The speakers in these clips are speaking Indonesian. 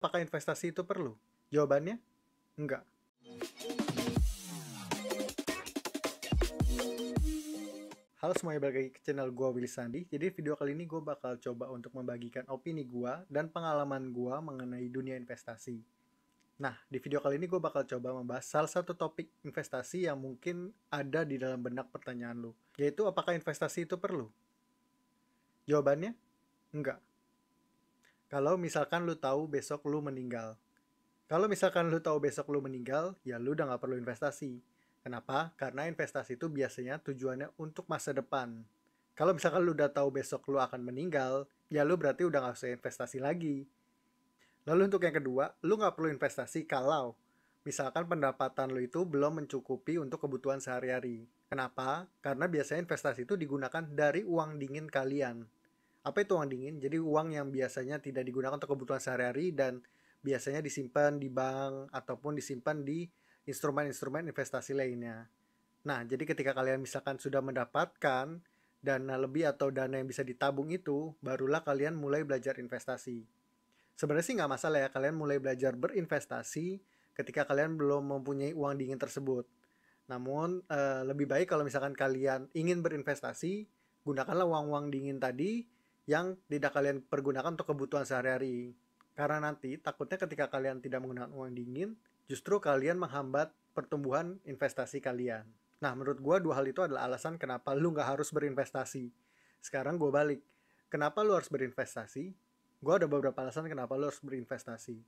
apakah investasi itu perlu? Jawabannya, enggak. Halo semuanya, balik lagi ke channel gua Willy Sandi. Jadi video kali ini gue bakal coba untuk membagikan opini gua dan pengalaman gua mengenai dunia investasi. Nah, di video kali ini gue bakal coba membahas salah satu topik investasi yang mungkin ada di dalam benak pertanyaan lu, yaitu apakah investasi itu perlu? Jawabannya, enggak. Kalau misalkan lu tahu besok lu meninggal. Kalau misalkan lu tahu besok lu meninggal, ya lu udah nggak perlu investasi. Kenapa? Karena investasi itu biasanya tujuannya untuk masa depan. Kalau misalkan lu udah tahu besok lu akan meninggal, ya lu berarti udah nggak usah investasi lagi. Lalu untuk yang kedua, lu nggak perlu investasi kalau misalkan pendapatan lu itu belum mencukupi untuk kebutuhan sehari-hari. Kenapa? Karena biasanya investasi itu digunakan dari uang dingin kalian. Apa itu uang dingin? Jadi uang yang biasanya tidak digunakan untuk kebutuhan sehari-hari dan biasanya disimpan di bank ataupun disimpan di instrumen-instrumen investasi lainnya. Nah, jadi ketika kalian misalkan sudah mendapatkan dana lebih atau dana yang bisa ditabung itu, barulah kalian mulai belajar investasi. Sebenarnya sih nggak masalah ya kalian mulai belajar berinvestasi ketika kalian belum mempunyai uang dingin tersebut. Namun lebih baik kalau misalkan kalian ingin berinvestasi, gunakanlah uang-uang dingin tadi yang tidak kalian pergunakan untuk kebutuhan sehari-hari. Karena nanti takutnya ketika kalian tidak menggunakan uang dingin, justru kalian menghambat pertumbuhan investasi kalian. Nah, menurut gue dua hal itu adalah alasan kenapa lu nggak harus berinvestasi. Sekarang gue balik. Kenapa lu harus berinvestasi? Gue ada beberapa alasan kenapa lu harus berinvestasi.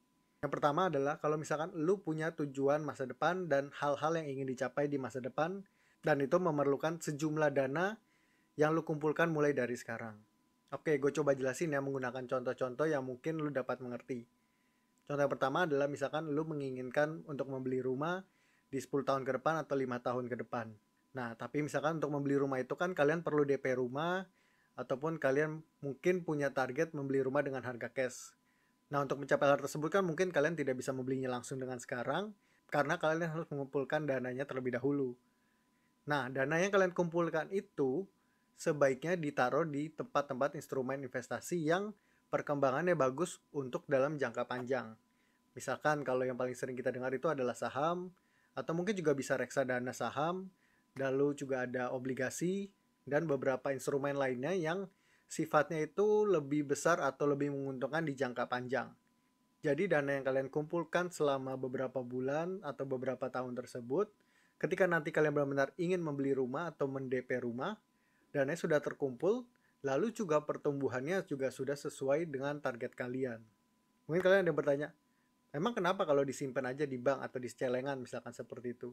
Yang pertama adalah kalau misalkan lu punya tujuan masa depan dan hal-hal yang ingin dicapai di masa depan, dan itu memerlukan sejumlah dana yang lu kumpulkan mulai dari sekarang. Oke, gue coba jelasin ya menggunakan contoh-contoh yang mungkin lu dapat mengerti. Contoh yang pertama adalah misalkan lu menginginkan untuk membeli rumah di 10 tahun ke depan atau 5 tahun ke depan. Nah, tapi misalkan untuk membeli rumah itu kan kalian perlu DP rumah, ataupun kalian mungkin punya target membeli rumah dengan harga cash. Nah, untuk mencapai hal tersebut kan mungkin kalian tidak bisa membelinya langsung dengan sekarang, karena kalian harus mengumpulkan dananya terlebih dahulu. Nah, dana yang kalian kumpulkan itu sebaiknya ditaruh di tempat-tempat instrumen investasi yang perkembangannya bagus untuk dalam jangka panjang. Misalkan kalau yang paling sering kita dengar itu adalah saham, atau mungkin juga bisa reksadana saham, lalu juga ada obligasi, dan beberapa instrumen lainnya yang sifatnya itu lebih besar atau lebih menguntungkan di jangka panjang. Jadi dana yang kalian kumpulkan selama beberapa bulan atau beberapa tahun tersebut, ketika nanti kalian benar-benar ingin membeli rumah atau men-DP rumah, dananya sudah terkumpul, lalu juga pertumbuhannya juga sudah sesuai dengan target kalian. Mungkin kalian ada yang bertanya, emang kenapa kalau disimpan aja di bank atau di celengan misalkan seperti itu?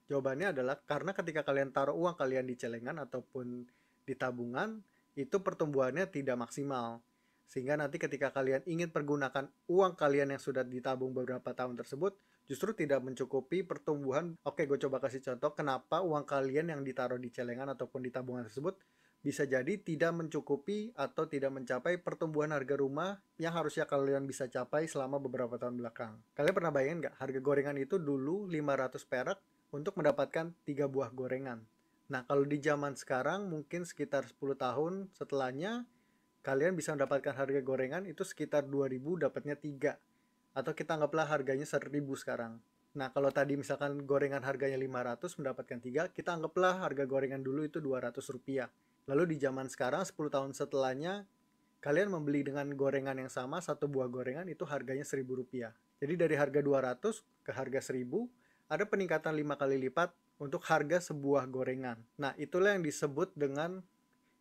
Jawabannya adalah karena ketika kalian taruh uang kalian di celengan ataupun di tabungan, itu pertumbuhannya tidak maksimal. Sehingga nanti ketika kalian ingin pergunakan uang kalian yang sudah ditabung beberapa tahun tersebut, justru tidak mencukupi pertumbuhan. Oke, gue coba kasih contoh kenapa uang kalian yang ditaruh di celengan ataupun di tabungan tersebut bisa jadi tidak mencukupi atau tidak mencapai pertumbuhan harga rumah yang harusnya kalian bisa capai selama beberapa tahun belakang. Kalian pernah bayangin nggak harga gorengan itu dulu 500 perak untuk mendapatkan 3 buah gorengan? Nah, kalau di zaman sekarang mungkin sekitar 10 tahun setelahnya kalian bisa mendapatkan harga gorengan itu sekitar 2000 dapatnya 3. Atau kita anggaplah harganya 1000 sekarang. Nah, kalau tadi misalkan gorengan harganya 500 mendapatkan 3, kita anggaplah harga gorengan dulu itu 200 rupiah. Lalu di zaman sekarang 10 tahun setelahnya kalian membeli dengan gorengan yang sama, satu buah gorengan itu harganya 1000 rupiah. Jadi dari harga 200 ke harga 1000 ada peningkatan 5 kali lipat untuk harga sebuah gorengan. Nah, itulah yang disebut dengan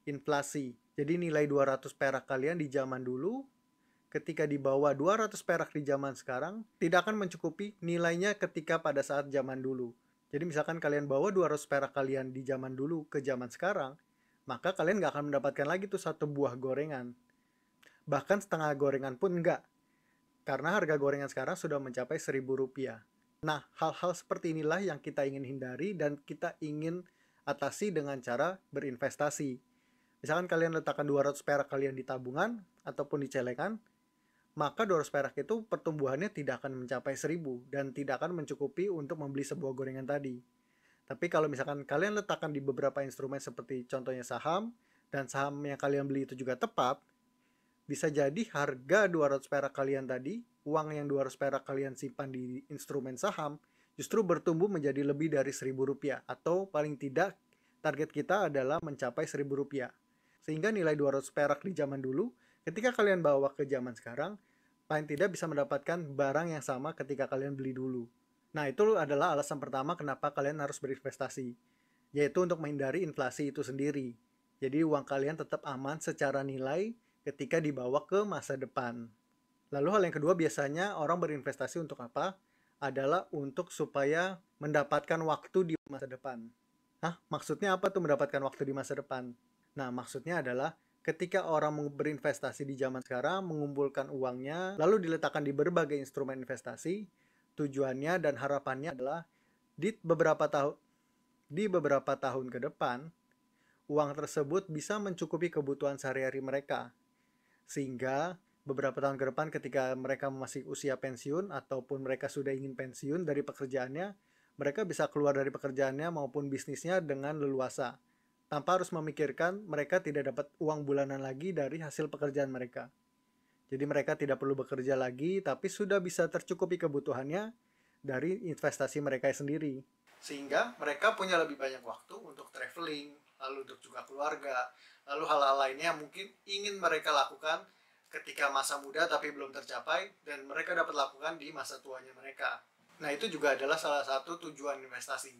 inflasi. Jadi nilai 200 perak kalian di zaman dulu ketika di bawah 200 perak di zaman sekarang tidak akan mencukupi nilainya ketika pada saat zaman dulu. Jadi misalkan kalian bawa 200 perak kalian di zaman dulu ke zaman sekarang, maka kalian nggak akan mendapatkan lagi tuh satu buah gorengan. Bahkan setengah gorengan pun enggak. Karena harga gorengan sekarang sudah mencapai 1000 rupiah. Nah, hal-hal seperti inilah yang kita ingin hindari dan kita ingin atasi dengan cara berinvestasi. Misalkan kalian letakkan 200 perak kalian di tabungan ataupun di celengan, maka 200 perak itu pertumbuhannya tidak akan mencapai 1000 dan tidak akan mencukupi untuk membeli sebuah gorengan tadi. Tapi kalau misalkan kalian letakkan di beberapa instrumen seperti contohnya saham, dan saham yang kalian beli itu juga tepat, bisa jadi harga 200 perak kalian tadi uang yang 200 perak kalian simpan di instrumen saham justru bertumbuh menjadi lebih dari Rp1.000, atau paling tidak target kita adalah mencapai Rp1.000. Sehingga nilai 200 perak di zaman dulu, ketika kalian bawa ke zaman sekarang, paling tidak bisa mendapatkan barang yang sama ketika kalian beli dulu. Nah, itu adalah alasan pertama kenapa kalian harus berinvestasi, yaitu untuk menghindari inflasi itu sendiri. Jadi uang kalian tetap aman secara nilai ketika dibawa ke masa depan. Lalu hal yang kedua, biasanya orang berinvestasi untuk apa? Adalah untuk supaya mendapatkan waktu di masa depan. Hah? Maksudnya apa tuh mendapatkan waktu di masa depan? Nah, maksudnya adalah ketika orang berinvestasi di zaman sekarang, mengumpulkan uangnya, lalu diletakkan di berbagai instrumen investasi, tujuannya dan harapannya adalah di beberapa tahun ke depan, uang tersebut bisa mencukupi kebutuhan sehari-hari mereka. Sehingga beberapa tahun ke depan ketika mereka masih usia pensiun ataupun mereka sudah ingin pensiun dari pekerjaannya, mereka bisa keluar dari pekerjaannya maupun bisnisnya dengan leluasa, tanpa harus memikirkan mereka tidak dapat uang bulanan lagi dari hasil pekerjaan mereka. Jadi mereka tidak perlu bekerja lagi, tapi sudah bisa tercukupi kebutuhannya dari investasi mereka sendiri. Sehingga mereka punya lebih banyak waktu untuk traveling, lalu untuk juga keluarga, lalu hal-hal lainnya yang mungkin ingin mereka lakukan ketika masa muda tapi belum tercapai, dan mereka dapat lakukan di masa tuanya mereka. Nah, itu juga adalah salah satu tujuan investasi.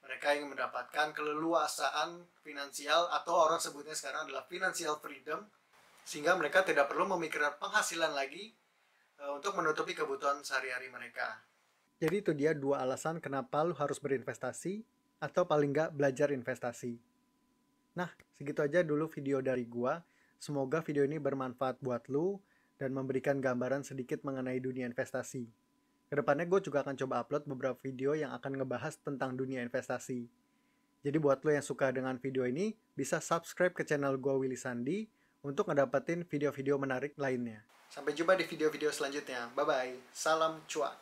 Mereka ingin mendapatkan keleluasaan finansial, atau orang sebutnya sekarang adalah financial freedom, sehingga mereka tidak perlu memikirkan penghasilan lagi untuk menutupi kebutuhan sehari-hari mereka. Jadi itu dia 2 alasan kenapa lu harus berinvestasi, atau paling nggak belajar investasi. Nah, segitu aja dulu video dari gua. Semoga video ini bermanfaat buat lu dan memberikan gambaran sedikit mengenai dunia investasi. Kedepannya gue juga akan coba upload beberapa video yang akan ngebahas tentang dunia investasi. Jadi buat lo yang suka dengan video ini, bisa subscribe ke channel gue Willy Sandi untuk ngedapetin video-video menarik lainnya. Sampai jumpa di video-video selanjutnya. Bye-bye. Salam cuan.